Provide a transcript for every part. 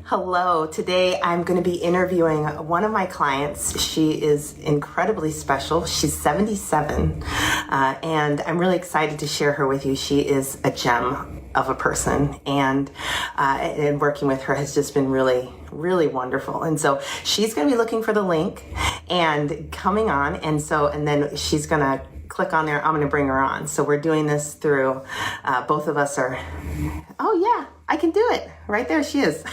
Hello. Today I'm going to be interviewing one of my clients. She is incredibly special. She's 77, and I'm really excited to share her with you. She is a gem of a person, and working with her has just been really, really wonderful. And so she's going to be looking for the link and coming on, and then she's going to click on there. I'm going to bring her on. So we're doing this through, both of us are, oh yeah, I can do it. Right there she is.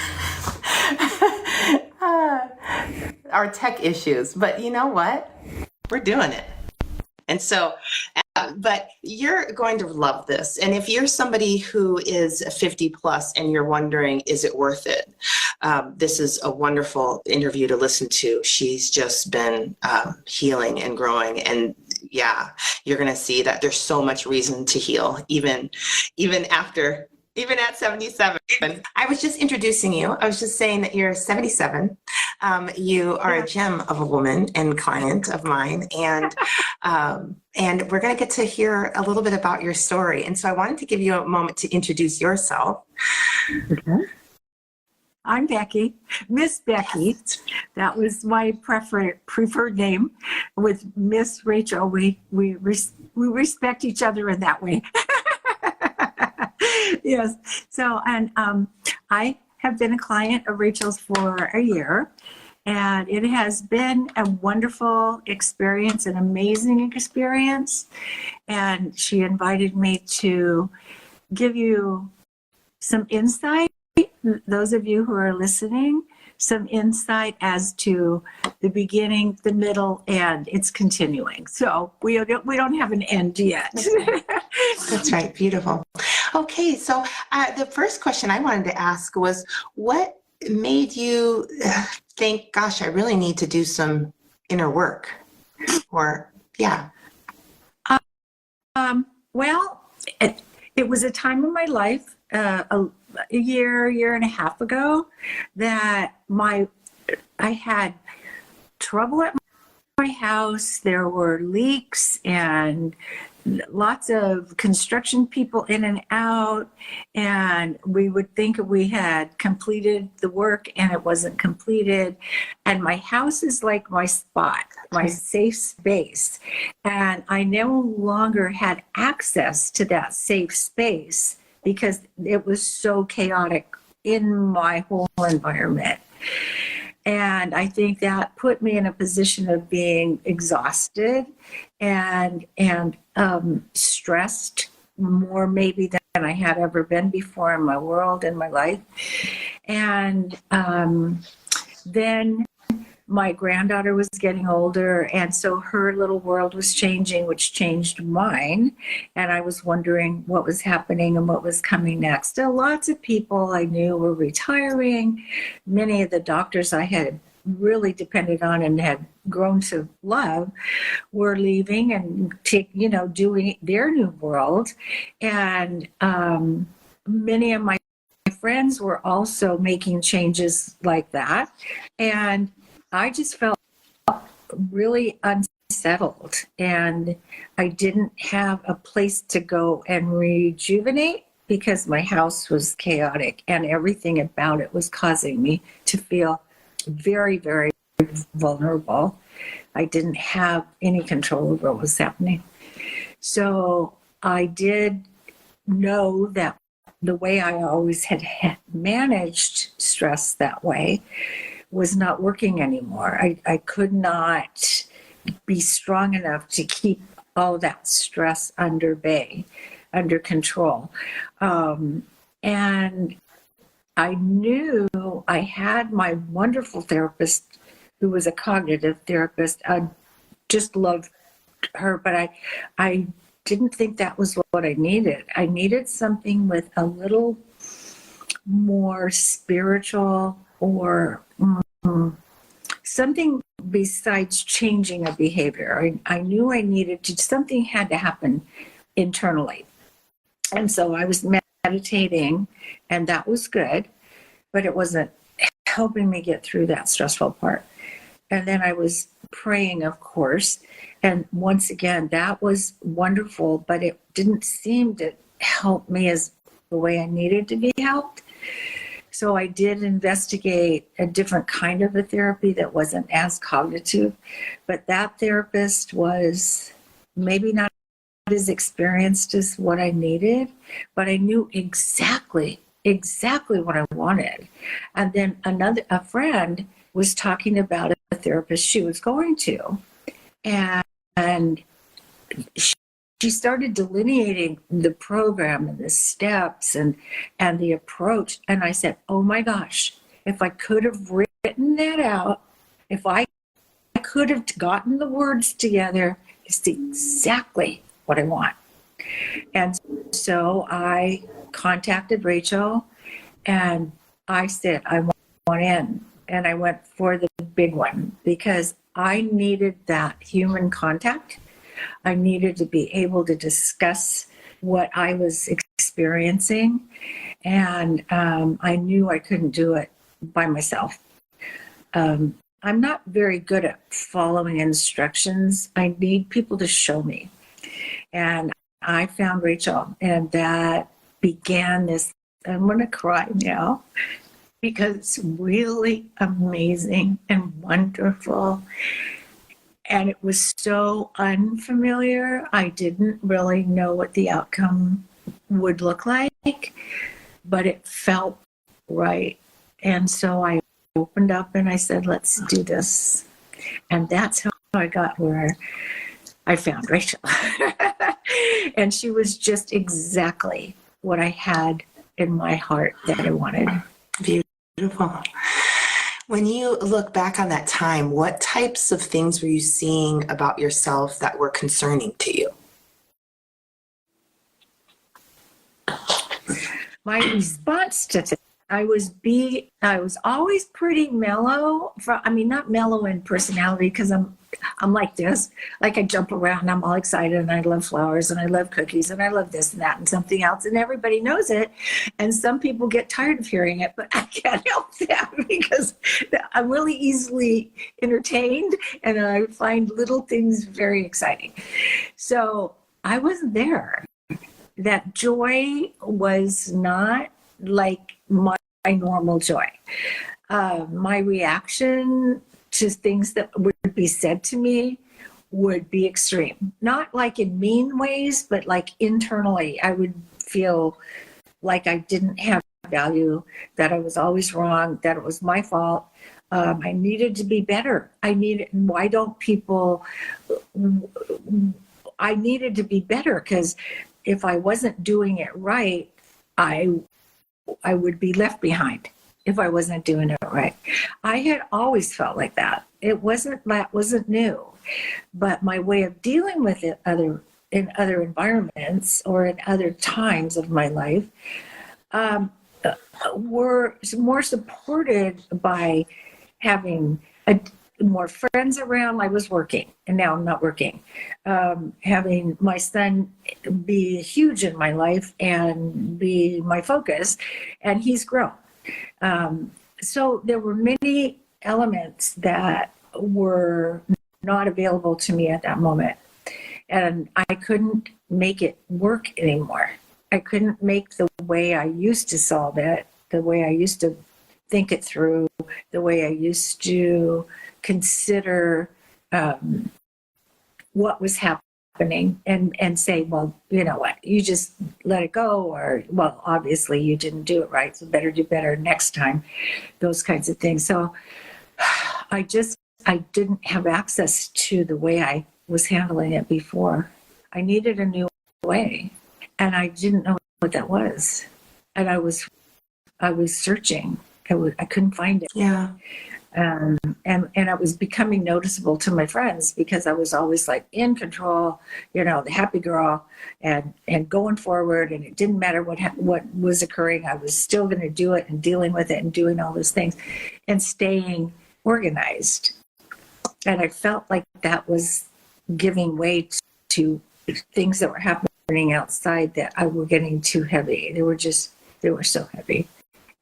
Our tech issues, but you know what? We're doing it. And so, but you're going to love this. And if you're somebody who is 50 plus and you're wondering, is it worth it? This is a wonderful interview to listen to. She's just been healing and growing. And yeah, you're going to see that there's so much reason to heal, even at 77. I was just introducing you. I was just saying that you're 77. You are a gem of a woman and client of mine. And we're going to get to hear a little bit about your story. And so I wanted to give you a moment to introduce yourself. Okay. I'm Becky, Miss Becky. That was my preferred name. With Miss Rachel, we respect each other in that way. Yes. So, and I have been a client of Rachel's for a year, and it has been a wonderful experience, an amazing experience. And she invited me to give you some insight, those of you who are listening, some insight as to the beginning, the middle, and it's continuing. So we don't have an end yet. That's right. Beautiful. Okay. So the first question I wanted to ask was, what made you think, gosh, I really need to do some inner work? Or, yeah. Well, it was a time in my life, a year and a half ago, that I had trouble at my house. There were leaks and lots of construction people in and out, and we would think we had completed the work and it wasn't completed. And my house is like my spot, my safe space, and I no longer had access to that safe space because it was so chaotic in my whole environment. And I think that put me in a position of being exhausted and stressed more maybe than I had ever been before in my world, in my life. And then my granddaughter was getting older, and so her little world was changing, which changed mine. And I was wondering what was happening and what was coming next. Still, lots of people I knew were retiring. Many of the doctors I had really depended on and had grown to love were leaving and doing their new world. And many of my friends were also making changes like that. And I just felt really unsettled, and I didn't have a place to go and rejuvenate because my house was chaotic and everything about it was causing me to feel very, very vulnerable. I didn't have any control over what was happening. So I did know that the way I always had managed stress that way was not working anymore. I could not be strong enough to keep all that stress under bay, under control. And I knew I had my wonderful therapist, who was a cognitive therapist. I just loved her, but I didn't think that was what I needed. I needed something with a little more spiritual or something besides changing a behavior. I knew I needed to, something had to happen internally. And so I was meditating, and that was good, but it wasn't helping me get through that stressful part. And then I was praying, of course. And once again, that was wonderful, but it didn't seem to help me as the way I needed to be helped. So I did investigate a different kind of a therapy that wasn't as cognitive, but that therapist was maybe not as experienced as what I needed, but I knew exactly what I wanted. And then a friend was talking about a therapist she was going to, and she started delineating the program and the steps and the approach. And I said, oh my gosh, if I could have written that out, if I could have gotten the words together, it's exactly what I want. And so I contacted Rachelle and I said, I want in. And I went for the big one because I needed that human contact. I needed to be able to discuss what I was experiencing. And I knew I couldn't do it by myself. I'm not very good at following instructions. I need people to show me. And I found Rachelle, and that began this. I'm going to cry now because it's really amazing and wonderful. And it was so unfamiliar. I didn't really know what the outcome would look like, but it felt right. And so I opened up and I said, let's do this. And that's how I got where I found Rachelle. And she was just exactly what I had in my heart that I wanted. Beautiful. When you look back on that time, what types of things were you seeing about yourself that were concerning to you? My response to things, I was always pretty mellow. Not mellow in personality because I'm like this. Like I jump around, I'm all excited, and I love flowers, and I love cookies, and I love this and that and something else, and everybody knows it. And some people get tired of hearing it, but I can't help that because I'm really easily entertained, and I find little things very exciting. So I wasn't there. That joy was not like my normal joy. My reaction to things that would be said to me would be extreme. Not like in mean ways, but like internally, I would feel like I didn't have value, that I was always wrong, that it was my fault. I needed to be better. I needed to be better because if I wasn't doing it right, I would be left behind if I wasn't doing it right. I had always felt like that. That wasn't new. But my way of dealing with it in other environments or in other times of my life were more supported by having more friends around. I was working, and now I'm not working. Having my son be huge in my life and be my focus, and he's grown. So there were many elements that were not available to me at that moment. And I couldn't make it work anymore. I couldn't make the way I used to solve it, the way I used to think it through, the way I used to consider what was happening and say, well, you know what, you just let it go, or, well, obviously you didn't do it right, so better do better next time, those kinds of things. So I didn't have access to the way I was handling it before. I needed a new way, and I didn't know what that was. And I was searching. I couldn't find it. Yeah. And it was becoming noticeable to my friends because I was always like in control, the happy girl, and going forward. And it didn't matter what was occurring. I was still going to do it and dealing with it and doing all those things and staying organized. And I felt like that was giving way to things that were happening outside that were getting too heavy. They were so heavy.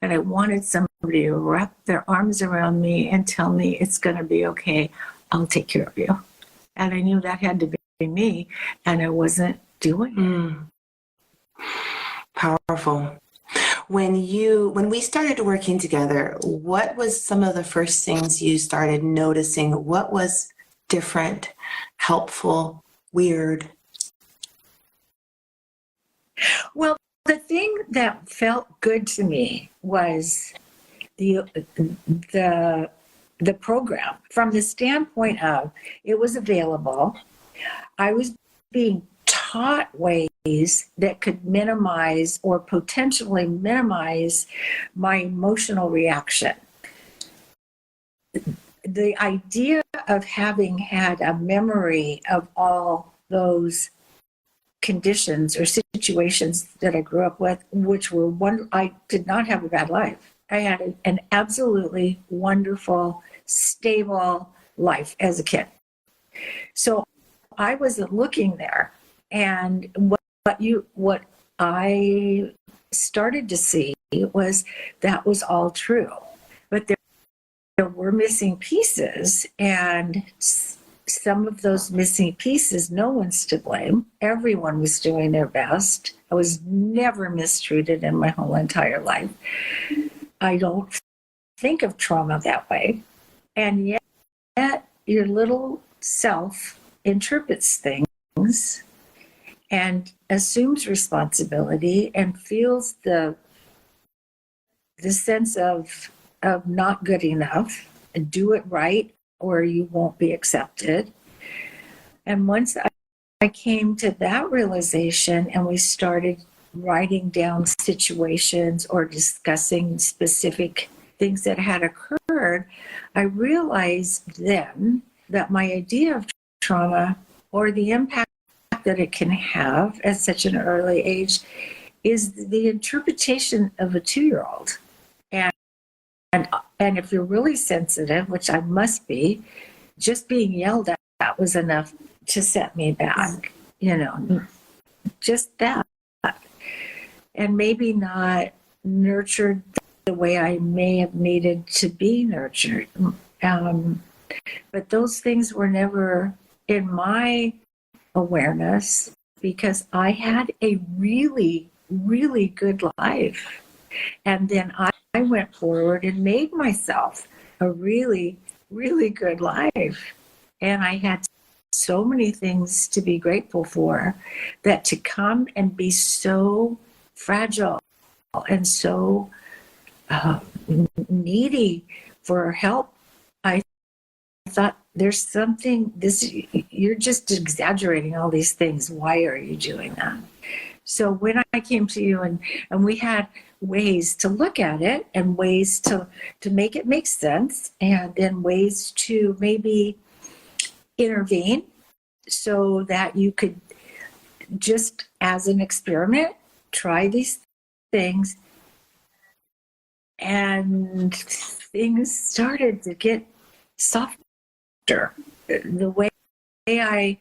And I wanted somebody to wrap their arms around me and tell me, it's going to be okay. I'll take care of you. And I knew that had to be me, and I wasn't doing it. Powerful. when we started working together, what was some of the first things you started noticing? What was different, helpful, weird? Well, the thing that felt good to me was the the program from the standpoint of it was available. I was being taught ways that could minimize or potentially minimize my emotional reaction. The idea of having had a memory of all those conditions or situations that I grew up with, which were I did not have a bad life. I had an absolutely wonderful, stable life as a kid. So I wasn't looking there. And what I started to see was that was all true. But there were missing pieces, and some of those missing pieces, no one's to blame. Everyone was doing their best. I was never mistreated in my whole entire life. I don't think of trauma that way. And yet your little self interprets things and assumes responsibility and feels the sense of not good enough, do it right or you won't be accepted. And once I came to that realization and we started writing down situations or discussing specific things that had occurred, I realized then that my idea of trauma or the impact that it can have at such an early age is the interpretation of a 2-year-old. And if you're really sensitive, which I must be, just being yelled at was enough to set me back, just that. And maybe not nurtured the way I may have needed to be nurtured. But those things were never in my awareness because I had a really, really good life. And then I went forward and made myself a really, really good life. And I had so many things to be grateful for, that to come and be so fragile and so needy for help, I thought there's something, you're just exaggerating all these things. Why are you doing that? So when I came to you and we had ways to look at it and ways to make it make sense, and then ways to maybe intervene so that you could just as an experiment try these things, and things started to get softer. The way I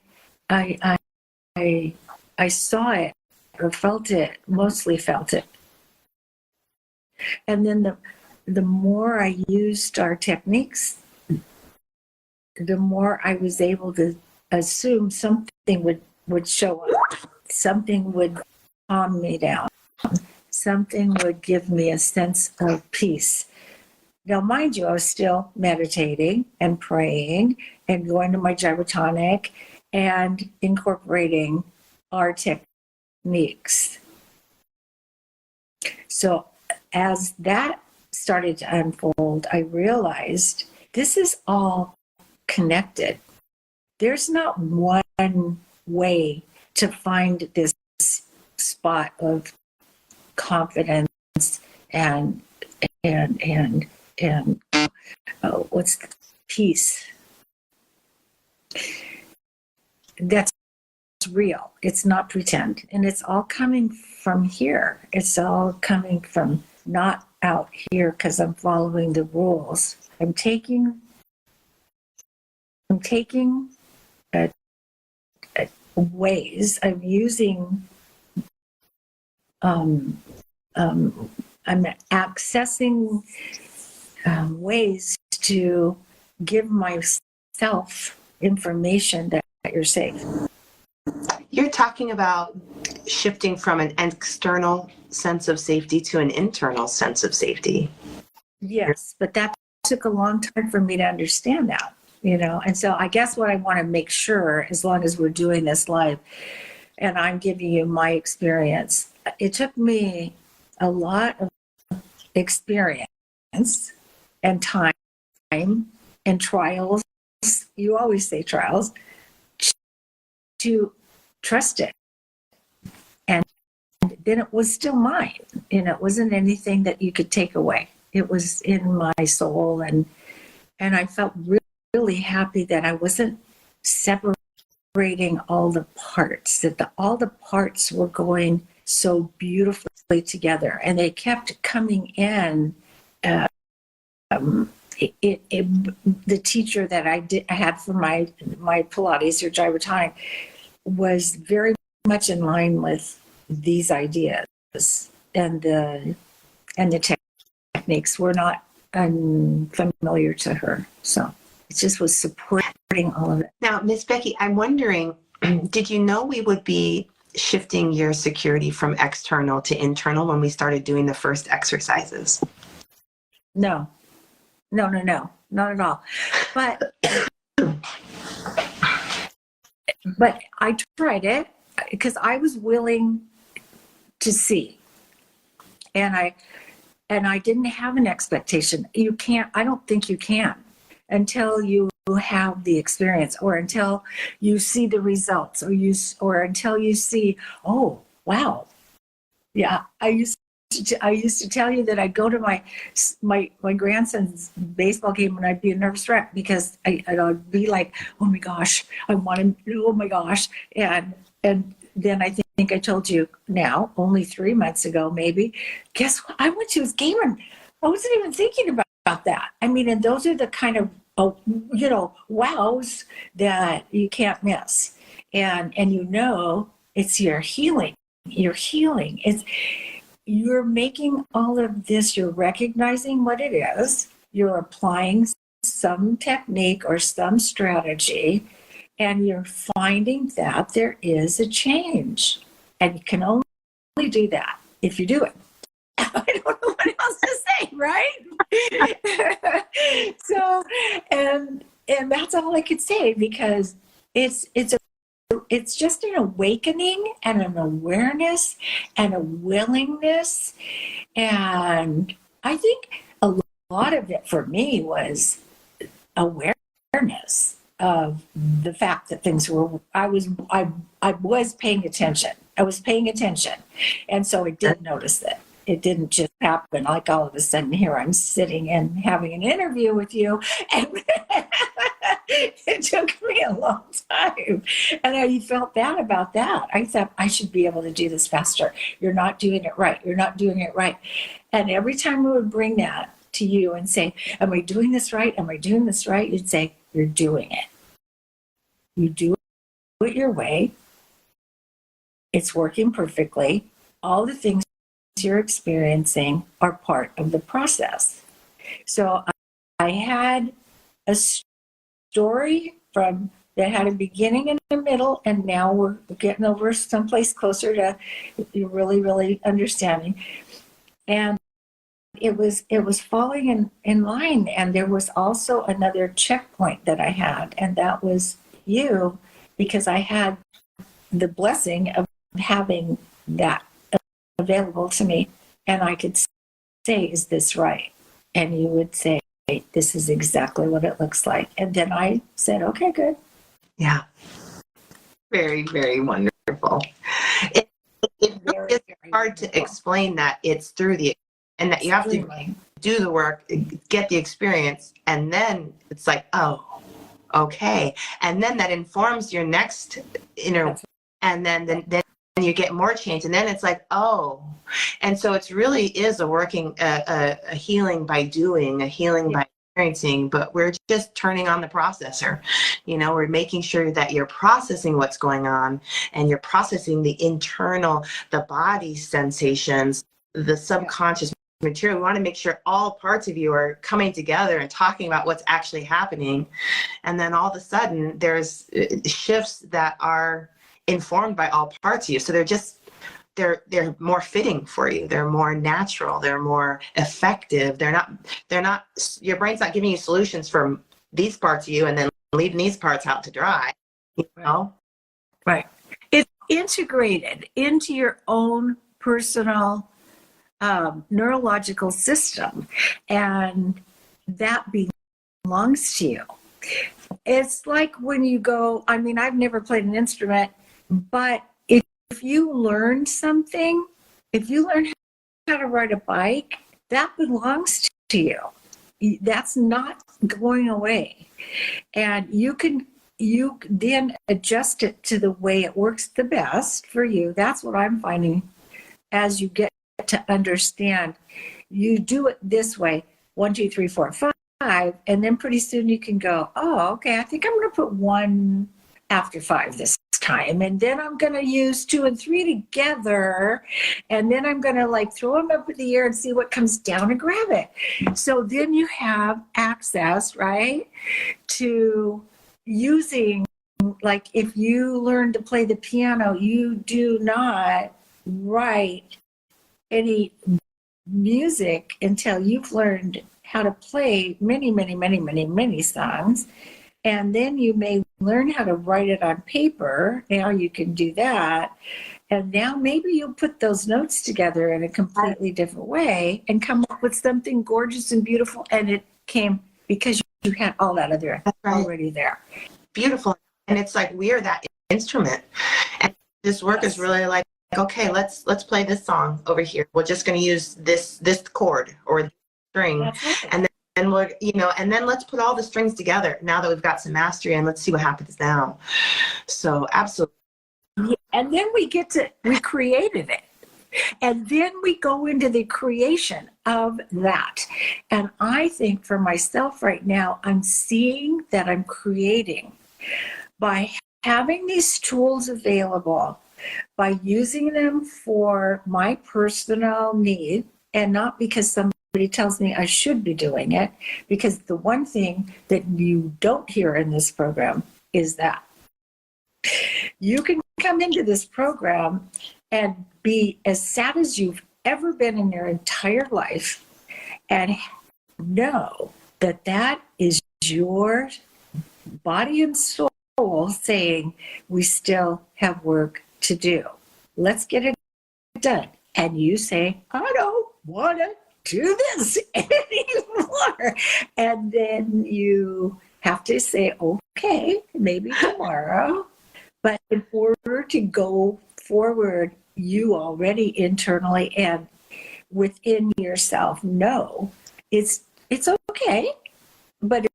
saw it or felt it, mostly felt it. And then the more I used our techniques, the more I was able to assume something would show up. Something would calm me down. Something would give me a sense of peace. Now, mind you, I was still meditating and praying and going to my gyrotonic and incorporating our techniques. So as that started to unfold, I realized this is all connected. There's not one way to find this spot of confidence and what's the peace that's real. It's not pretend, and it's all coming from here. It's all coming from not out here because I'm following the rules. I'm taking ways. I'm using. I'm accessing ways to give myself information that you're safe. You're talking about shifting from an external sense of safety to an internal sense of safety. Yes, but that took a long time for me to understand that, And so I guess what I want to make sure, as long as we're doing this live and I'm giving you my experience, it took me a lot of experience and time and trials. You always say trials, to trust it. And then it was still mine. It wasn't anything that you could take away. It was in my soul, and I felt really happy that I wasn't separating all the parts, that all the parts were going so beautifully together, and they kept coming in. The teacher that I had for my Pilates or gyrotonic was very much in line with these ideas, and the techniques were not unfamiliar to her. So it just was supporting all of it. Now, Miss Becky, I'm wondering, did you know we would be shifting your security from external to internal when we started doing the first exercises? No, not at all. But I tried it because I was willing to see, and I didn't have an expectation. You can't. I don't think you can until you have the experience, or until you see the results, or until you see, oh wow, yeah. I used to tell you that I'd go to my grandson's baseball game and I'd be a nervous wreck because I'd be like, oh my gosh, I want to, oh my gosh, and then I think I told you now, only 3 months ago maybe. Guess what? I went to his game and I wasn't even thinking about that. I mean, and those are the kind of wows that you can't miss, and it's your healing. You're healing. You're making all of this, you're recognizing what it is, you're applying some technique or some strategy, and you're finding that there is a change. And you can only do that if you do it. I don't know what else to say, right? So, and that's all I could say, because it's just an awakening and an awareness and a willingness. And I think a lot of it for me was awareness of the fact that things were, I was paying attention. I was paying attention. And so I did notice it. It didn't just happen like all of a sudden here I'm sitting and having an interview with you, and it took me a long time, and I felt bad about that. I thought I should be able to do this faster. You're not doing it right. You're not doing it right. And every time I would bring that to you and say, am I doing this right? Am I doing this right? You'd say, you're doing it. You do it your way. It's working perfectly. All the things you're experiencing are part of the process. So I had a story that had a beginning and a middle, and now we're getting over someplace closer to really, really understanding. And it was falling in line. And there was also another checkpoint that I had, and that was you, because I had the blessing of having that available to me, and I could say, is this right? And you would say, this is exactly what it looks like. And then I said, okay, good. Yeah. Very, very wonderful. It's hard to explain that it's through and that you have to do the work, get the experience, and then it's like, oh, okay. And then that informs your next and then you get more change, and then it's like, oh. And so it's really is a healing by doing, a healing by experiencing, but we're just turning on the processor. We're making sure that you're processing what's going on, and you're processing the internal, the body sensations, the subconscious material. We want to make sure all parts of you are coming together and talking about what's actually happening. And then all of a sudden there's shifts that are informed by all parts of you. So they're just they're more fitting for you. They're more natural. They're more effective. They're not, your brain's not giving you solutions for these parts of you and then leaving these parts out to dry, you know? Right. It's integrated into your own personal neurological system, and that belongs to you. It's like when you go, I mean, I've never played an instrument, but if you learn something, if you learn how to ride a bike, that belongs to you. That's not going away. And you then adjust it to the way it works the best for you. That's what I'm finding as you get to understand. You do it this way, 1, 2, 3, 4, 5, and then pretty soon you can go, oh, okay, I think I'm going to put 1 after 5 this time, and then I'm going to use 2 and 3 together, and then I'm going to like throw them up in the air and see what comes down and grab it. So then you have access, right, to using, like if you learn to play the piano, you do not write any music until you've learned how to play many songs. And then you may learn how to write it on paper. Now you can do that. And now maybe you'll put those notes together in a completely different way and come up with something gorgeous and beautiful. And it came because you had all that other already there. Beautiful. And it's like we are that instrument. And this work is really like, okay, let's play this song over here. We're just going to use this chord or string, right. And then we're, and then let's put all the strings together now that we've got some mastery, and let's see what happens now. So absolutely. And then we created it. And then we go into the creation of that. And I think for myself right now, I'm seeing that I'm creating by having these tools available, by using them for my personal need, and not because somebody tells me I should be doing it, because the one thing that you don't hear in this program is that you can come into this program and be as sad as you've ever been in your entire life and know that that is your body and soul saying, we still have work to do. Let's get it done. And you say, I don't want to do this anymore. And then you have to say, okay, maybe tomorrow. But in order to go forward, you already internally and within yourself know it's okay, but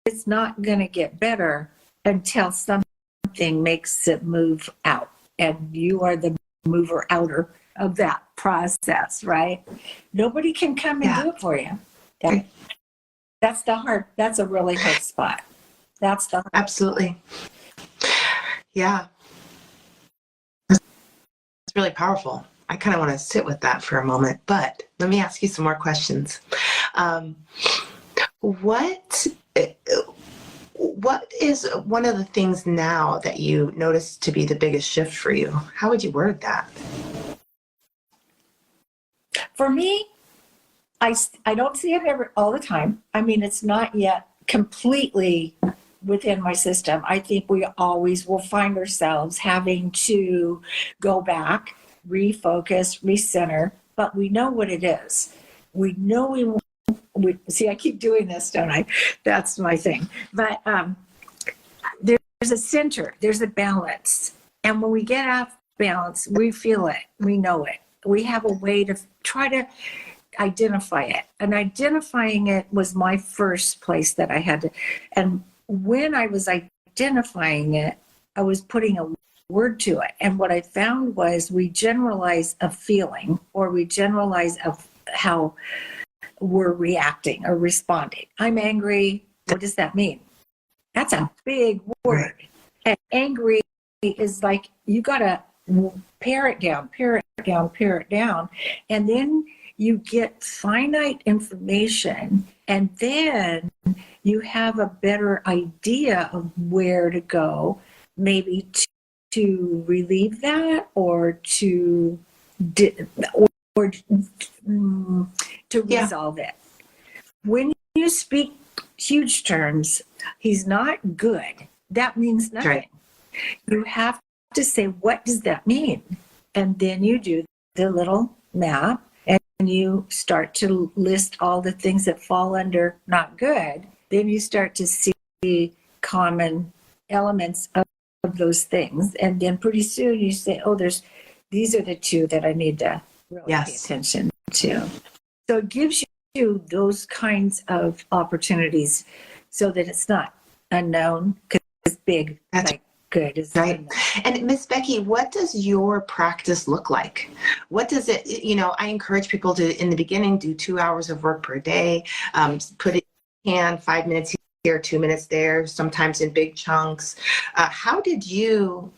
it's not going to get better until something makes it move out. And you are the mover outer of that process, right? Nobody can come and do it for you. That's a really hard spot. That's the hard Absolutely. Yeah. It's really powerful. I kind of want to sit with that for a moment, but let me ask you some more questions. What is one of the things now that you notice to be the biggest shift for you? How would you word that? For me, I don't see it all the time. I mean, it's not yet completely within my system. I think we always will find ourselves having to go back, refocus, recenter, but we know what it is. We know we see, I keep doing this, don't I? That's my thing. But there's a center, there's a balance. And when we get off balance, we feel it, we know it. We have a way to try to identify it. And identifying it was my first place that I had to. And when I was identifying it, I was putting a word to it. And what I found was we generalize a feeling, or we generalize of how we're reacting or responding. I'm angry. What does that mean? That's a big word. And angry is like, you got to pare it down. And then you get finite information, and then you have a better idea of where to go, maybe to relieve that or to or to resolve it. When you speak huge terms, he's not good. That means nothing. Right. You have to say, what does that mean? And then you do the little map and you start to list all the things that fall under not good. Then you start to see common elements of those things. And then pretty soon you say, oh, these are the two that I need to really pay attention to. So it gives you those kinds of opportunities so that it's not unknown, because it's big. That's like good is right. unknown. And Miss Becky, what does your practice look like? What does it, I encourage people to, in the beginning, do 2 hours of work per day, put it in 5 minutes here, 2 minutes there, sometimes in big chunks. How did you,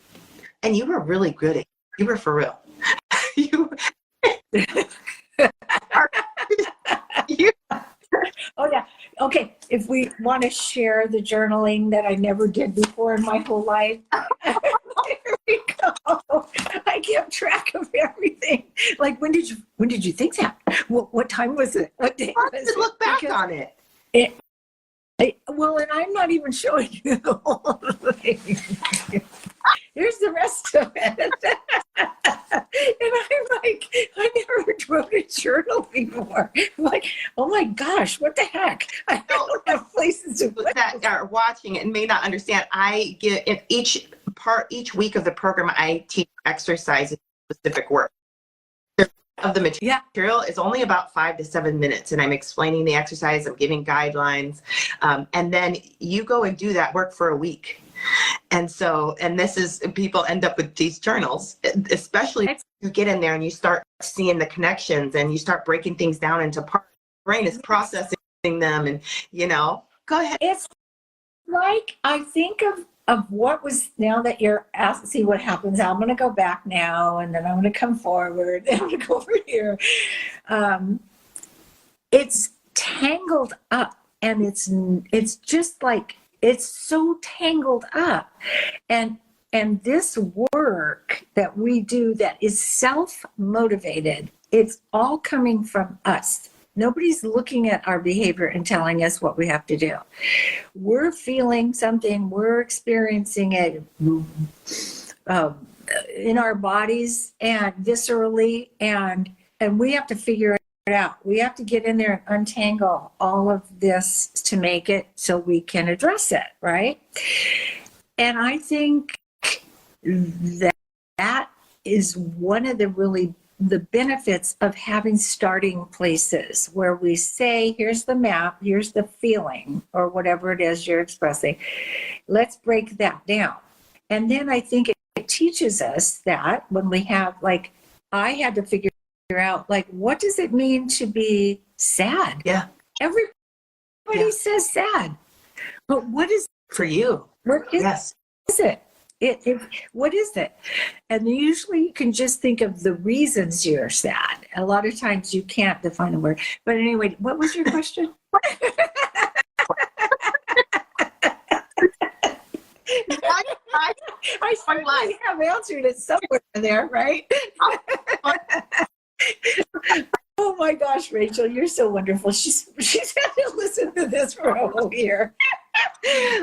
and you were really good at it. You were for real. you Oh, yeah. Okay. If we want to share the journaling that I never did before in my whole life, there we go. I kept track of everything. Like, when did you think that? What time was it? What day was it? Look back on it. Well, and I'm not even showing you the whole thing. Here's the rest of it. And I'm like, I never wrote a journal before. I'm like, oh my gosh, what the heck? I don't have places to put that are watching it and may not understand. I give in each week of the program, I teach exercises, specific work. Of the material is only about 5 to 7 minutes, and I'm explaining the exercise, I'm giving guidelines, and then you go and do that work for a week. And this is, people end up with these journals, especially if you get in there and you start seeing the connections and you start breaking things down into parts. The brain is processing them, and go ahead. It's like, I think of what was, now that you're asked, see what happens. I'm going to go back now, and then I'm going to come forward, and I'm going to go over here. It's tangled up, and it's just like, it's so tangled up. And this work that we do that is self-motivated, it's all coming from us. Nobody's looking at our behavior and telling us what we have to do. We're feeling something, we're experiencing it in our bodies and viscerally, and we have to figure it out. We have to get in there and untangle all of this to make it so we can address it, right? And I think that is one of the benefits of having starting places where we say, here's the map, here's the feeling, or whatever it is you're expressing. Let's break that down. And then I think it teaches us that when we have, like, I had to figure out, like, what does it mean to be sad? Yeah. Everybody says sad. But what is for you? What is it? What is it? And usually you can just think of the reasons you're sad. A lot of times you can't define a word. But anyway, what was your question? I certainly have answered it somewhere there, right? Oh my gosh, Rachel, you're so wonderful. She's had to listen to this for a whole year.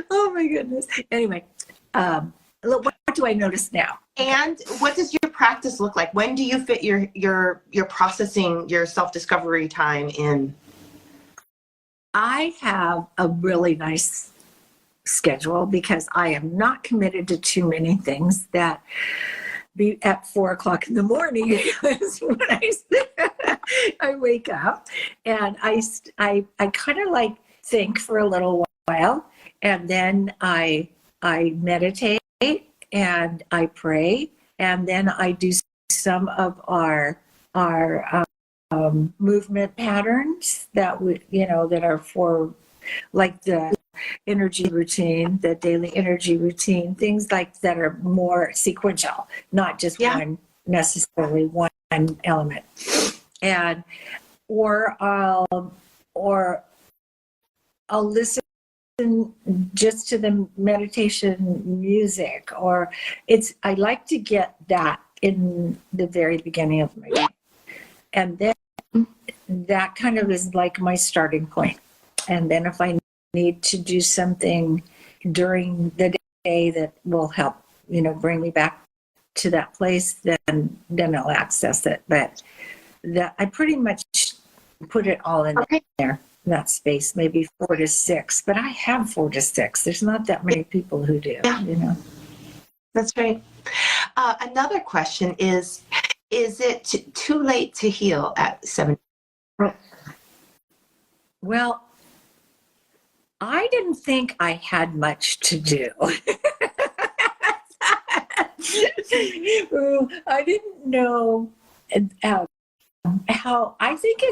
Oh my goodness. Anyway, what do I notice now? And what does your practice look like? When do you fit your processing, your self-discovery time in? I have a really nice schedule because I am not committed to too many things that be at 4:00 in the morning. Is when I wake up, and I kind of like think for a little while, and then I meditate and I pray, and then I do some of our movement patterns that that are for, like, the energy routine, the daily energy routine, things like that are more sequential, not just one element. And or I'll listen just to the meditation music, or I like to get that in the very beginning of my day. And then that kind of is like my starting point. And then if I need to do something during the day that will help, bring me back to that place, then I'll access it. But that I pretty much put it all in there, that space, maybe 4 to 6. But I have 4 to 6. There's not that many people who do, That's right. Another question is it too late to heal at 70? Well, I didn't think I had much to do. I didn't know how. I think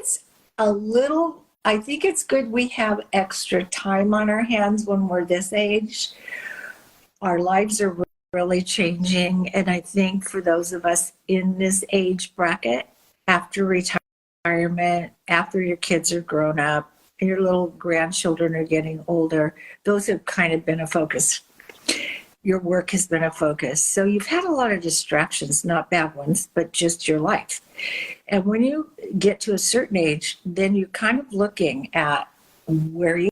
it's good we have extra time on our hands when we're this age. Our lives are really changing. And I think for those of us in this age bracket, after retirement, after your kids are grown up, and your little grandchildren are getting older, those have kind of been a focus. Your work has been a focus. So you've had a lot of distractions, not bad ones, but just your life. And when you get to a certain age, then you're kind of looking at where you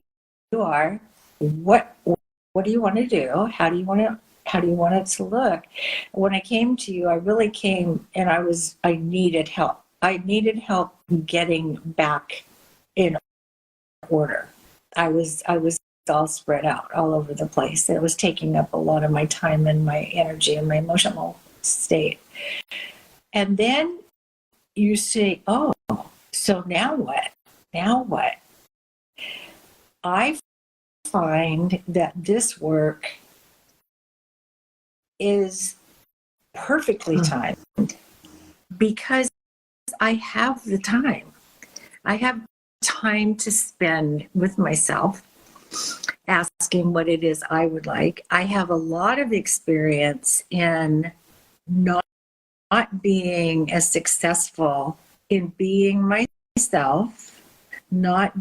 are, what do you want to do? How do you want it to look? When I came to you, I really came and I needed help. I needed help getting back in order. I was all spread out all over the place. It was taking up a lot of my time and my energy and my emotional state. And then you say, oh, so now what? Now what? I find that this work is perfectly timed because I have the time. I have time to spend with myself, asking what it is I would like. I have a lot of experience in not being as successful in being myself, not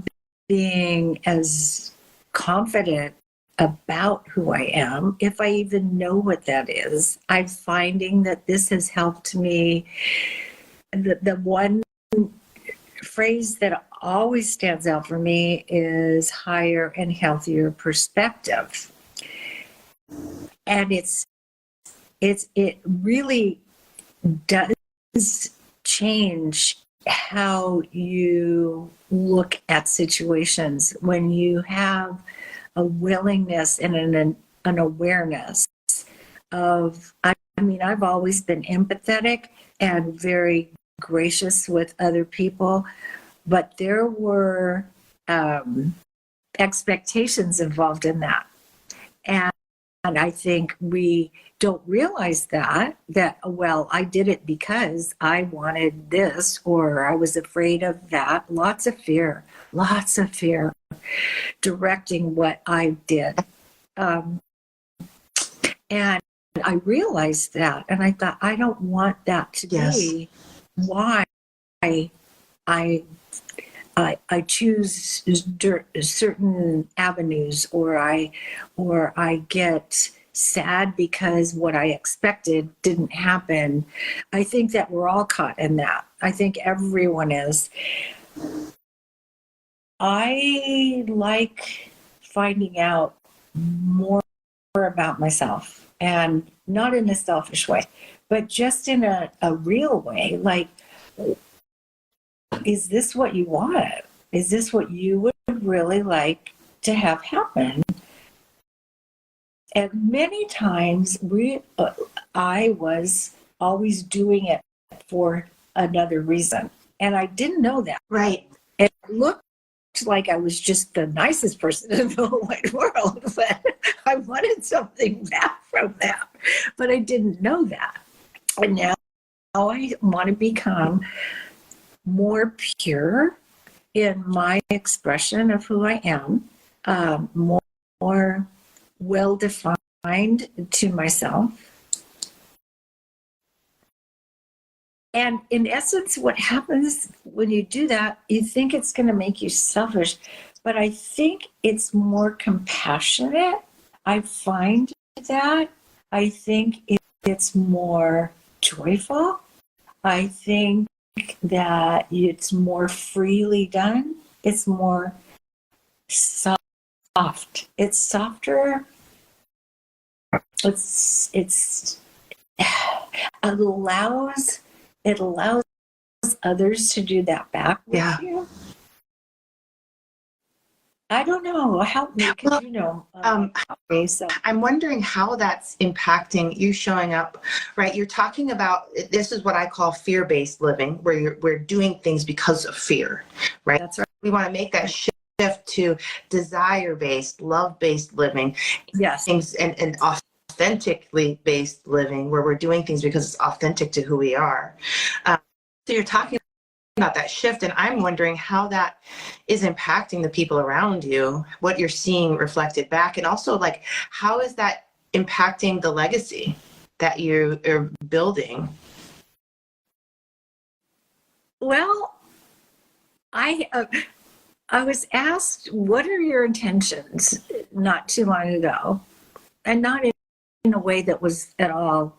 being as confident about who I am, if I even know what that is. I'm finding that this has helped me. The one phrase that always stands out for me is higher and healthier perspective. And it really does change how you look at situations when you have a willingness and an awareness of, I've always been empathetic and very gracious with other people, but there were expectations involved in that. And I think we don't realize that, well, I did it because I wanted this, or I was afraid of that. Lots of fear directing what I did. And I realized that, and I thought, I don't want that to be why I choose certain avenues, or I get sad because what I expected didn't happen. I think that we're all caught in that. I think everyone is. I like finding out more about myself, and not in a selfish way, but just in a real way. Like, is this what you want? Is this what you would really like to have happen? And many times I was always doing it for another reason. And I didn't know that. Right. It looked like I was just the nicest person in the whole wide world, but I wanted something back from that. But I didn't know that. And now I want to become more pure in my expression of who I am, more well-defined to myself. And in essence, what happens when you do that, you think it's going to make you selfish, but I think it's more compassionate. I find that. I think it's more joyful. I think that it's more freely done. It's more soft. It's softer. It allows others to do that back with you. I don't know. Help me, because I'm wondering how that's impacting you showing up, right? You're talking about, this is what I call fear-based living, where we're doing things because of fear, right? That's right. We want to make that shift to desire-based, love-based living. Yes. Things and authentically based living, where we're doing things because it's authentic to who we are. So you're talking about that shift, and I'm wondering how that is impacting the people around you, what you're seeing reflected back, and also like how is that impacting the legacy that you are building? Well, I was asked, what are your intentions, not too long ago, and not in a way that was at all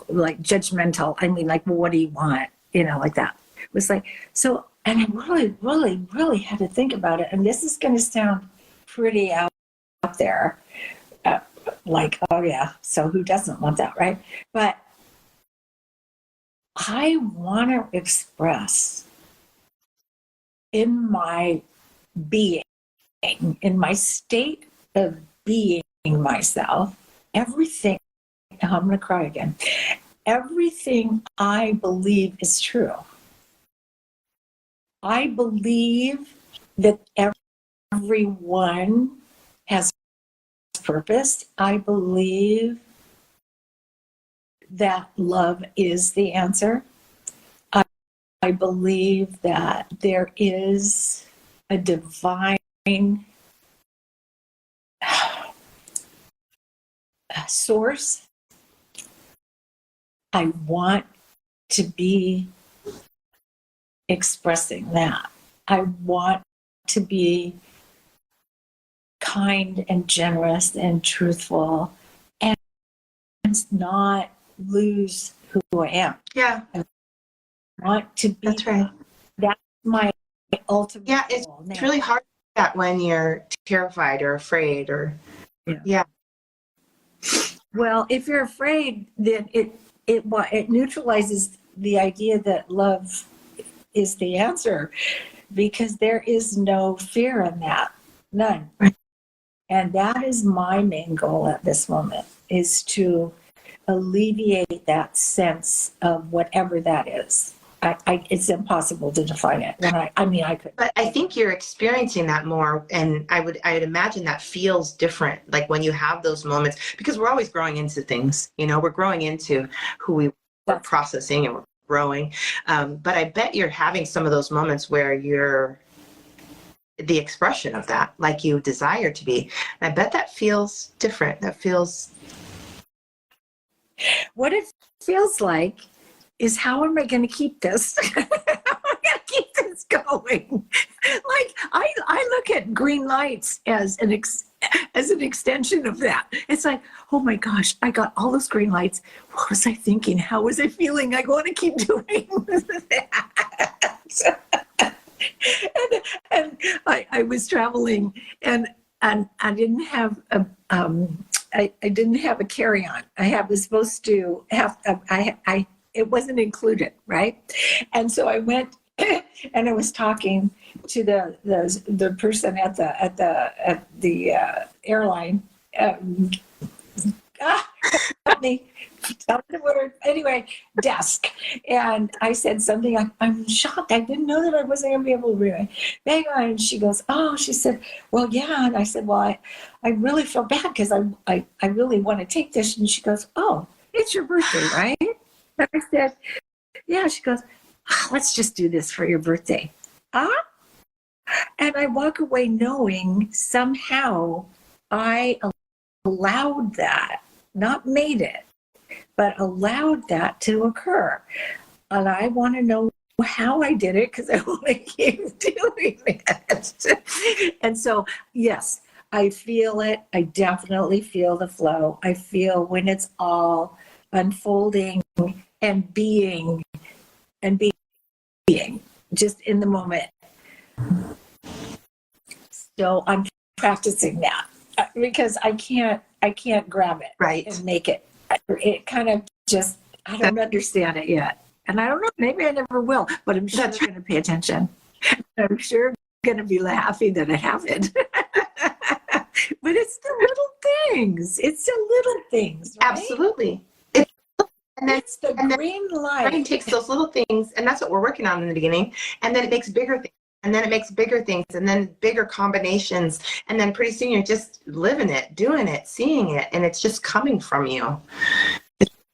like judgmental. I mean, like, well, what do you want? Like that. It was like, so, and I really had to think about it. And this is going to sound pretty out there. Like, oh yeah, so who doesn't want that, right? But I want to express in my being, in my state of being myself, everything. I'm going to cry again. Everything I believe is true. I believe that everyone has purpose. I believe that love is the answer. I believe that there is a divine source. I want to be expressing that. I want to be kind and generous and truthful and not lose who I am. Yeah. I want to be. That's right. That's my ultimate goal. It's really hard to do that when you're terrified or afraid or yeah. Well, if you're afraid, then it neutralizes the idea that love is the answer, because there is no fear in that, none. And that is my main goal at this moment, is to alleviate that sense of whatever that is. It's impossible to define it. I could. But I think you're experiencing that more, and I'd imagine that feels different, like when you have those moments, because we're always growing into things, we're growing into who we are processing and we're growing. But I bet you're having some of those moments where you're the expression of that, like you desire to be. And I bet that feels different. That feels... What it feels like is, how am I going to keep this? How am I going to keep this going? Like, I look at green lights as an extension of that. It's like, oh my gosh, I got all those green lights. What was I thinking? How was I feeling? I want to keep doing that. And I was traveling, and I didn't have I didn't have a carry-on. I was supposed to have. It wasn't included, right? And so I went and I was talking to the person at the airline. Help me. Tell me the word. Anyway, desk. And I said something like, I'm shocked. I didn't know that I wasn't going to be able to read it. Hang on. And she goes, oh, she said, well, yeah. And I said, well, I really feel bad because I really want to take this. And she goes, oh, it's your birthday, right? And I said, yeah. She goes, oh, let's just do this for your birthday. And I walk away knowing somehow I allowed that, not made it, but allowed that to occur. And I want to know how I did it because I want to keep doing it. And so, yes, I feel it. I definitely feel the flow. I feel when it's all unfolding and being just in the moment. So I'm practicing that because I can't grab it Right. and make it. It kind of just, I don't understand it yet. And I don't know, maybe I never will, but I'm sure going to pay attention. I'm sure going to be laughing that I haven't. But it's the little things. It's the little things, right? Absolutely. And then, it's the green light. The brain takes those little things, and that's what we're working on in the beginning, and then it makes bigger things, and then it makes bigger things, and then bigger combinations, and then pretty soon you're just living it, doing it, seeing it, and it's just coming from you.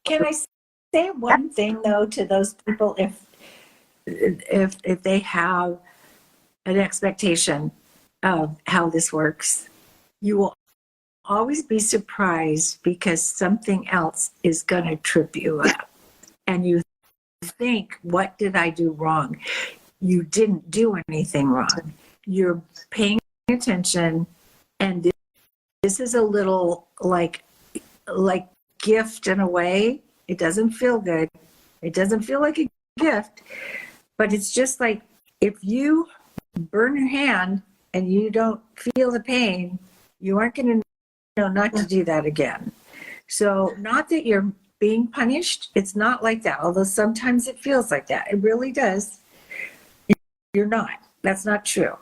Can I say one thing though to those people, if they have an expectation of how this works, you will always be surprised because something else is going to trip you up. And you think, what did I do wrong? You didn't do anything wrong. You're paying attention, and this is a little like gift in a way. It doesn't feel good. It doesn't feel like a gift, but it's just like if you burn your hand and you don't feel the pain, you aren't going to know not to do that again. So not that you're being punished. It's not like that, although sometimes it feels like that. It really does. You're not. That's not true.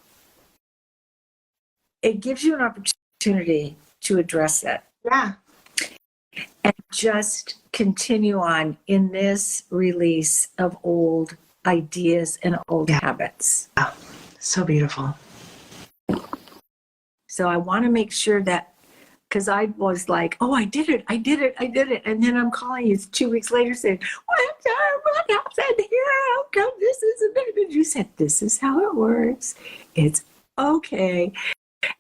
It gives you an opportunity to address it. Yeah. And just continue on in this release of old ideas and old habits. Oh, so beautiful. So I want to make sure that, because I was like, oh, I did it. And then I'm calling you 2 weeks later saying, what happened here? How come this isn't it? You said, this is how it works. It's okay.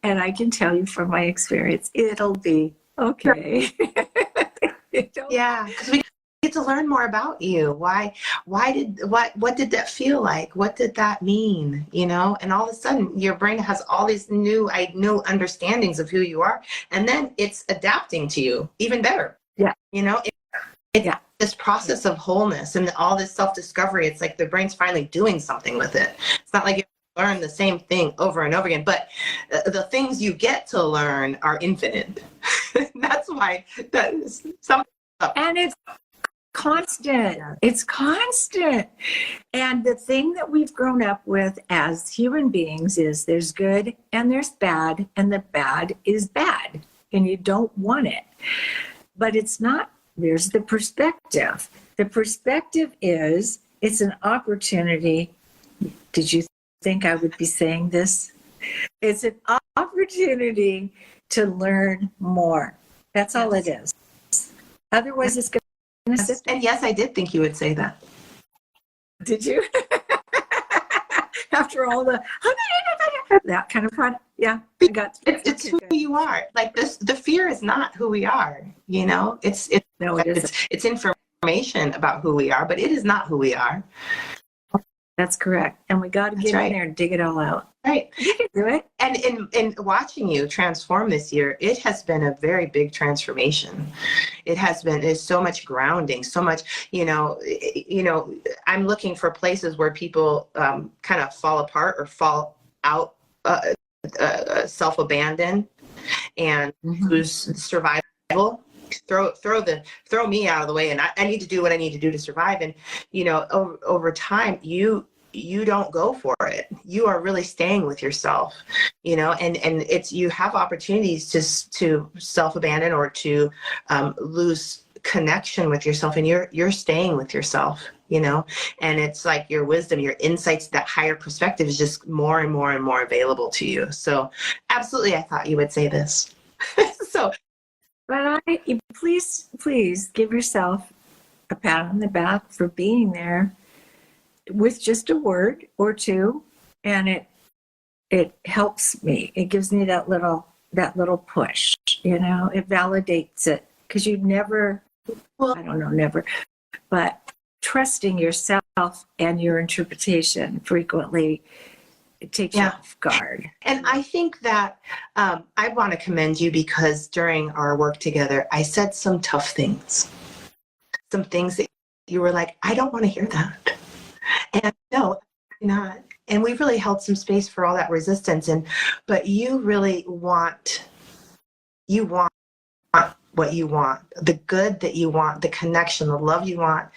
And I can tell you from my experience, it'll be okay. Yeah, because we get to learn more about you. What did that feel like? What did that mean? You know, and all of a sudden your brain has all these new understandings of who you are, and then it's adapting to you even better. Yeah. You know, it's this process of wholeness and all this self-discovery. It's like the brain's finally doing something with it. It's not like you learn the same thing over and over again, but the things you get to learn are infinite. That's why and it's constant. It's constant. And the thing that we've grown up with as human beings is there's good and there's bad, and the bad is bad, and you don't want it. But it's not. There's the perspective. The perspective is it's an opportunity. Did you think I would be saying this? It's an opportunity to learn more. That's all it is. Otherwise, it's going to sit there. And yes, I did think you would say that. Did you? After all the that kind of fun. Yeah. It's who you are. Like this, the fear is not who we are. You know, it's information about who we are, but it is not who we are. That's correct. And we got to get in there and dig it all out. Right. You can do it. And in watching you transform this year, it has been a very big transformation. There's so much grounding, so much, you know, I'm looking for places where people kind of fall apart or fall out, self-abandon and lose survival. Throw me out of the way, and I need to do what I need to do to survive. And you know, over time, you don't go for it. You are really staying with yourself, you know, and it's, you have opportunities to self-abandon or to lose connection with yourself, and you're staying with yourself, you know, and it's like your wisdom, your insights, that higher perspective is just more and more and more available to you. So absolutely, I thought you would say this. So. But please give yourself a pat on the back for being there with just a word or two, and it helps me. It gives me that little push, you know. It validates it, because you never, but trusting yourself and your interpretation frequently takes you off guard. And I think that I want to commend you because during our work together, I said some tough things, some things that you were like, I don't want to hear that. And no, not. And we really held some space for all that resistance. But you really want what you want, the good that you want, the connection, the love you want,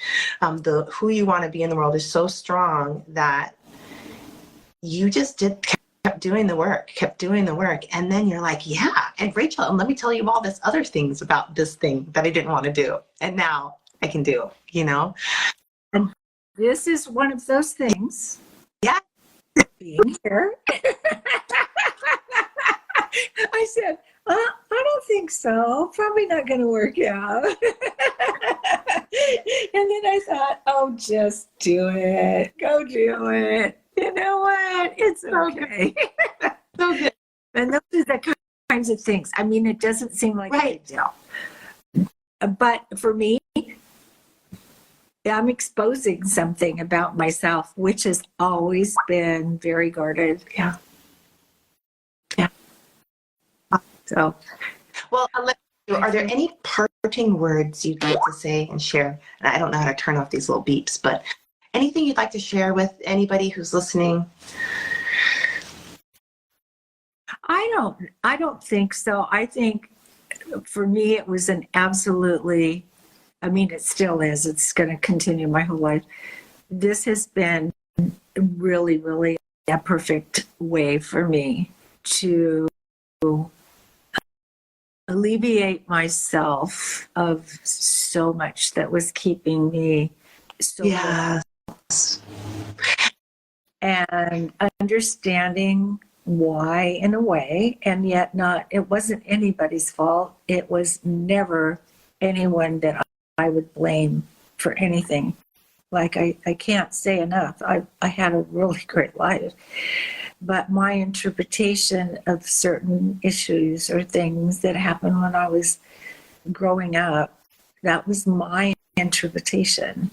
the who you want to be in the world is so strong that you just kept doing the work. And then you're like, yeah. And Rachel, and let me tell you all this other things about this thing that I didn't want to do. And now I can do, And this is one of those things. Yeah. Being here. I said, I don't think so. Probably not going to work out. And then I thought, oh, just do it. Go do it. You know what? It's okay. So good. And those are the kinds of things. I mean, it doesn't seem like a big deal. But for me, I'm exposing something about myself, which has always been very guarded. Yeah. So, well, are there any parting words you'd like to say and share? And I don't know how to turn off these little beeps, but anything you'd like to share with anybody who's listening? I don't think so. I think for me, it was an absolutely, I mean, it still is. It's going to continue my whole life. This has been really, really a perfect way for me to alleviate myself of so much that was keeping me so and understanding why in a way, and yet not, it wasn't anybody's fault. It was never anyone that I would blame for anything. Like I can't say enough. I had a really great life. But my interpretation of certain issues or things that happened when I was growing up, that was my interpretation.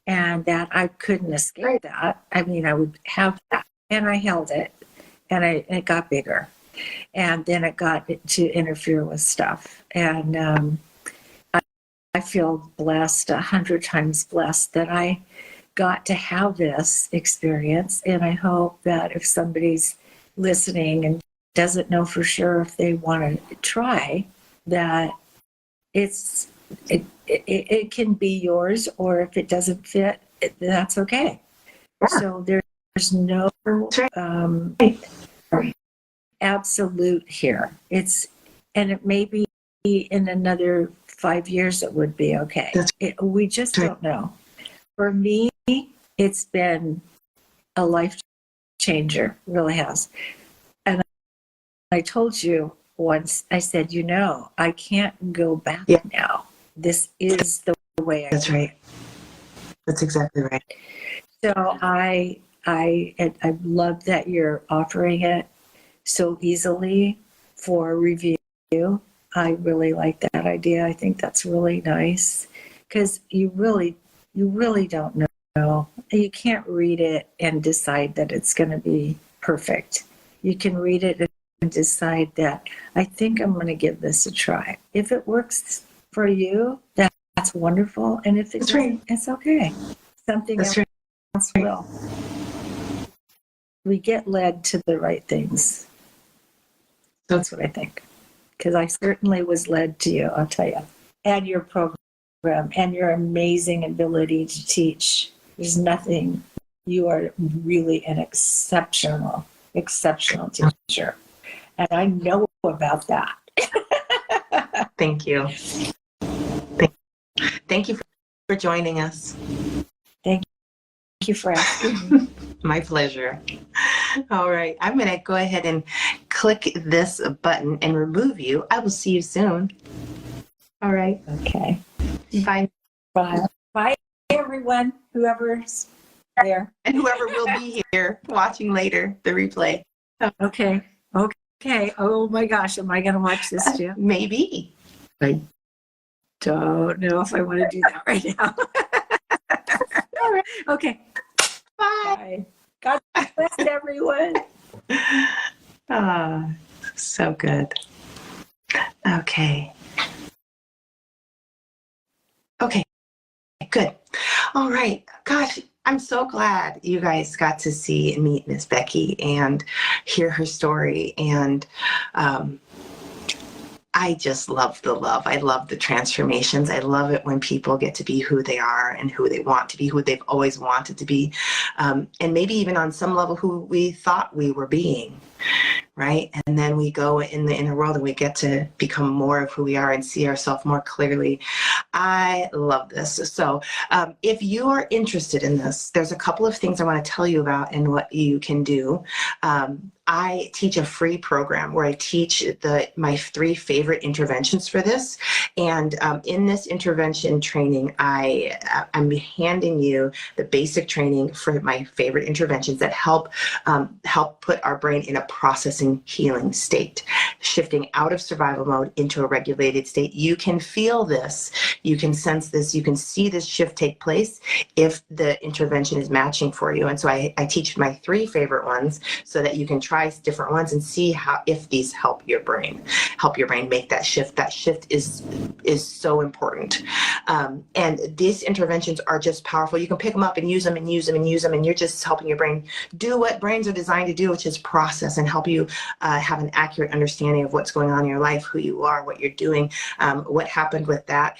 And that I couldn't escape that. I mean, I would have that. And I held it. And it got bigger. And then it got to interfere with stuff. And I feel blessed, 100 times blessed, that I got to have this experience. And I hope that if somebody's listening and doesn't know for sure if they want to try, that it can be yours, or if it doesn't fit, that's okay. Yeah. So there's no absolute here. And it may be in another 5 years it would be okay. We just don't know. For me, it's been a life changer, really has. And I told you once, I said, I can't go back now. This is the way I do. That's right. That's exactly right. So I love that you're offering it so easily for review. I really like that idea. I think that's really nice because you really don't know. You can't read it and decide that it's going to be perfect. You can read it and decide that I think I'm going to give this a try. If it works for you, that's wonderful. And if it doesn't, it's okay. Something else will. We get led to the right things. That's what I think. Because I certainly was led to you, I'll tell you. And your program and your amazing ability to teach. There's nothing. You are really an exceptional teacher. And I know about that. Thank you. Thank you for joining us. Thank you for asking me. My pleasure. All right. I'm going to go ahead and click this button and remove you. I will see you soon. All right. Okay. Bye. Bye. Bye, everyone, whoever's there. And whoever will be here watching later, the replay. Okay. Oh, my gosh. Am I going to watch this too? Maybe. I don't know if I want to do that right now. Okay. Bye. God bless everyone. Ah, so good. Okay. Okay, good. All right. Gosh, I'm so glad you guys got to see and meet Miss Becky and hear her story. And I just love the love. I love the transformations. I love it when people get to be who they are and who they want to be, who they've always wanted to be. And maybe even on some level who we thought we were being. Right? And then we go in the inner world and we get to become more of who we are and see ourselves more clearly. I love this. So if you are interested in this, there's a couple of things I want to tell you about and what you can do. I teach a free program where I teach my 3 favorite interventions for this. And in this intervention training, I'm handing you the basic training for my favorite interventions that help put our brain in a processing healing state, shifting out of survival mode into a regulated state. You can feel this, you can sense this, you can see this shift take place if the intervention is matching for you. And so I teach my 3 favorite ones so that you can try different ones and see if these help your brain make that shift. That shift is so important. And these interventions are just powerful. You can pick them up and use them and use them and use them, and you're just helping your brain do what brains are designed to do, which is process and help you have an accurate understanding of what's going on in your life, who you are, what you're doing, what happened with that.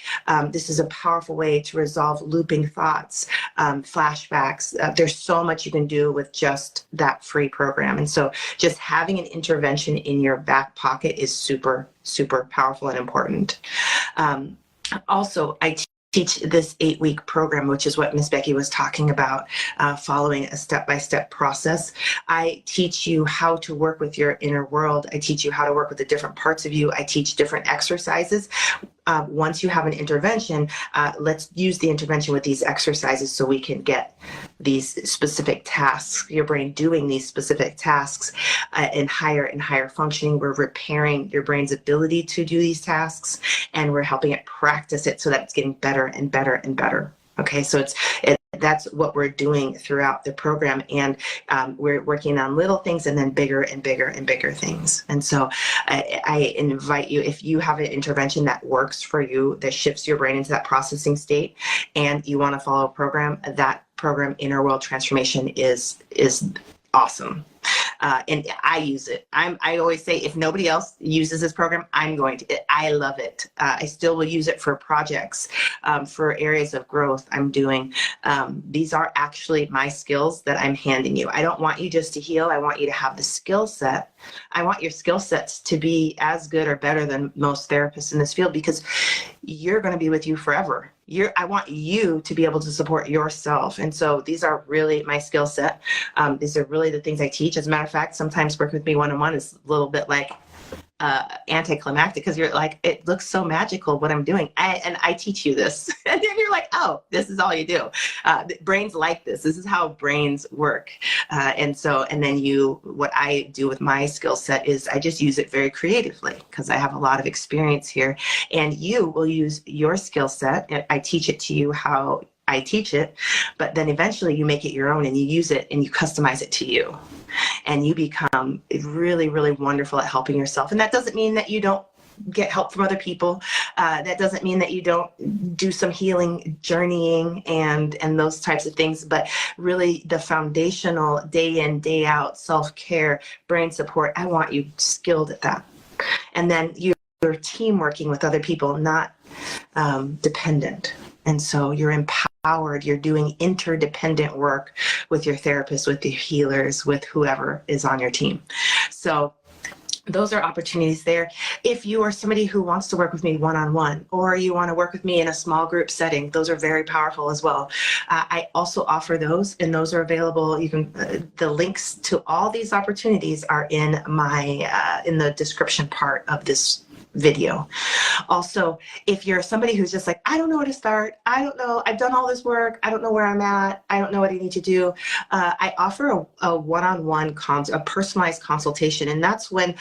This is a powerful way to resolve looping thoughts, flashbacks. There's so much you can do with just that free program. And so just having an intervention in your back pocket is super, super powerful and important. Also, I teach this 8-week program, which is what Miss Becky was talking about, following a step-by-step process. I teach you how to work with your inner world. I teach you how to work with the different parts of you. I teach different exercises. Once you have an intervention, let's use the intervention with these exercises so we can get these specific tasks, your brain doing these specific tasks in higher and higher functioning. We're repairing your brain's ability to do these tasks, and we're helping it practice it so that it's getting better and better and better. Okay, so that's what we're doing throughout the program, and we're working on little things and then bigger and bigger and bigger things. And so I invite you, if you have an intervention that works for you, that shifts your brain into that processing state, and you want to follow a program, that program, Inner World Transformation, is awesome. And I use it. I always say, if nobody else uses this program, I'm going to. I love it. I still will use it for projects, for areas of growth I'm doing. These are actually my skills that I'm handing you. I don't want you just to heal. I want you to have the skill set. I want your skill sets to be as good or better than most therapists in this field, because you're going to be with you forever. I want you to be able to support yourself. And so these are really my skill set. These are really the things I teach. As a matter of fact, sometimes working with me one-on-one is a little bit like anticlimactic, because you're like, it looks so magical what I'm doing. And I teach you this. And then you're like, oh, this is all you do. Brains like this. This is how brains work. And then what I do with my skill set is I just use it very creatively, because I have a lot of experience here. And you will use your skill set. I teach it to you how I teach it, but then eventually you make it your own and you use it and you customize it to you. And you become really, really wonderful at helping yourself. And that doesn't mean that you don't get help from other people. That doesn't mean that you don't do some healing, journeying, and those types of things. But really, the foundational day in, day out self-care, brain support, I want you skilled at that. And then your team working with other people, not dependent. And so you're empowered, you're doing interdependent work with your therapist, with your healers, with whoever is on your team. So those are opportunities there. If you are somebody who wants to work with me one-on-one, or you want to work with me in a small group setting, those are very powerful as well. I also offer those, and those are available. You can, the links to all these opportunities are in the description part of this video. Also, if you're somebody who's just like, I don't know where to start, I don't know, I've done all this work, I don't know where I'm at, I don't know what I need to do, I offer a one-on-one, a personalized consultation. And that's when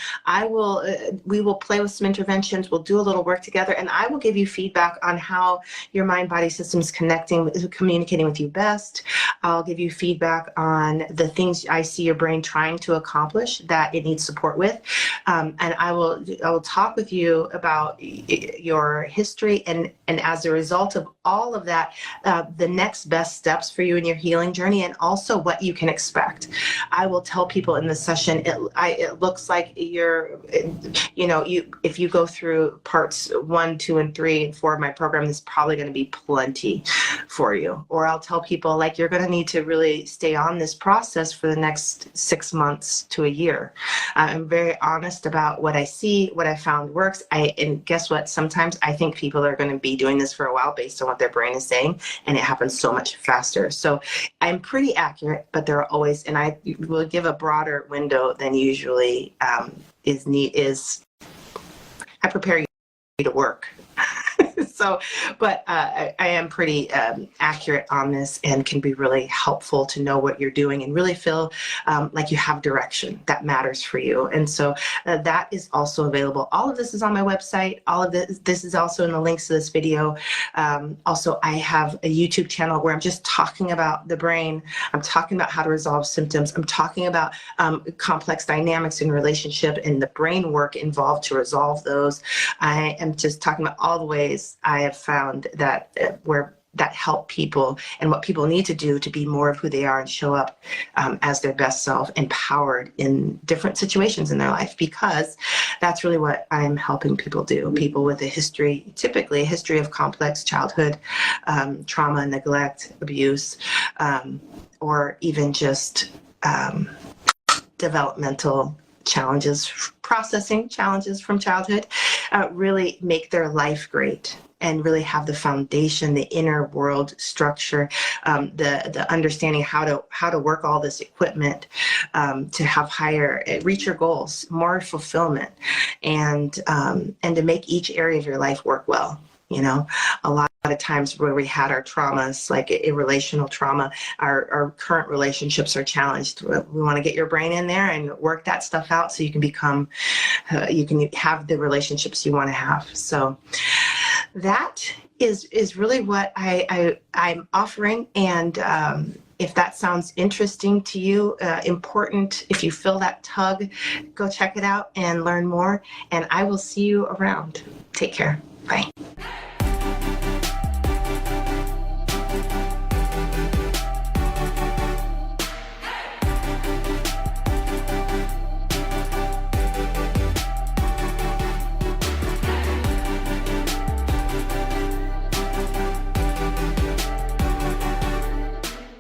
we will play with some interventions, we'll do a little work together, and I will give you feedback on how your mind-body system is communicating with you best. I'll give you feedback on the things I see your brain trying to accomplish that it needs support with. And I will talk with you about your history, and as a result of all of that, the next best steps for you in your healing journey, and also what you can expect. I will tell people in the session, it looks like if you go through parts 1, 2, and 3, and 4 of my program, there's probably going to be plenty for you. Or I'll tell people, like, you're going to need to really stay on this process for the next 6 months to a year. I'm very honest about what I see, what I found works. And guess what? Sometimes I think people are going to be doing this for a while based on what their brain is saying, and it happens so much faster. So I'm pretty accurate, but there are always, and I will give a broader window than usually is I prepare you to work. So, but I am pretty accurate on this, and can be really helppful to know what you're doing and really feel like you have direction that matters for you. And so that is also available. All of this is on my website. All of this is also in the links to this video. Also, I have a YouTube channel where I'm just talking about the brain. I'm talking about how to resolve symptoms. I'm talking about complex dynamics in relationship and the brain work involved to resolve those. I am just talking about all the ways I have found that that help people, and what people need to do to be more of who they are and show up as their best self, empowered in different situations in their life, because that's really what I'm helping people do. People with typically a history of complex childhood trauma, neglect, abuse, or even just developmental challenges, processing challenges from childhood, really make their life great, and really have the foundation, the inner world structure, the understanding how to work all this equipment, to reach your goals, more fulfillment, and to make each area of your life work well. A lot of times where we had our traumas, like a relational trauma, our current relationships are challenged. We want to get your brain in there and work that stuff out so you can you can have the relationships you want to have. So that is really what I'm offering. And if that sounds interesting to you, important, if you feel that tug, go check it out and learn more. And I will see you around. Take care. Bye.